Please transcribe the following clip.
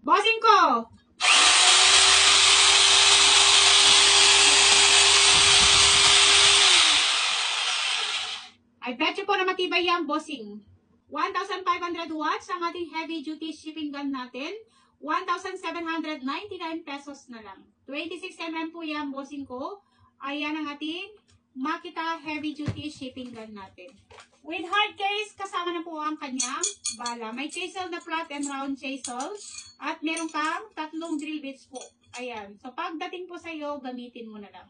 Bossing ko! I bet you po na matibay yan, bossing. 1,500 watts ang ating heavy duty shipping gun natin. 1,799 pesos na lang. 26 mm po yan, bossing ko. Ayan ang ating Makita heavy duty shipping gun natin. With hard case, kasama na po ang kanyang bala. May chisel na flat and round chisel. At meron kang 3 drill bits po. Ayan. So, pagdating po sa iyo, gamitin mo na lang.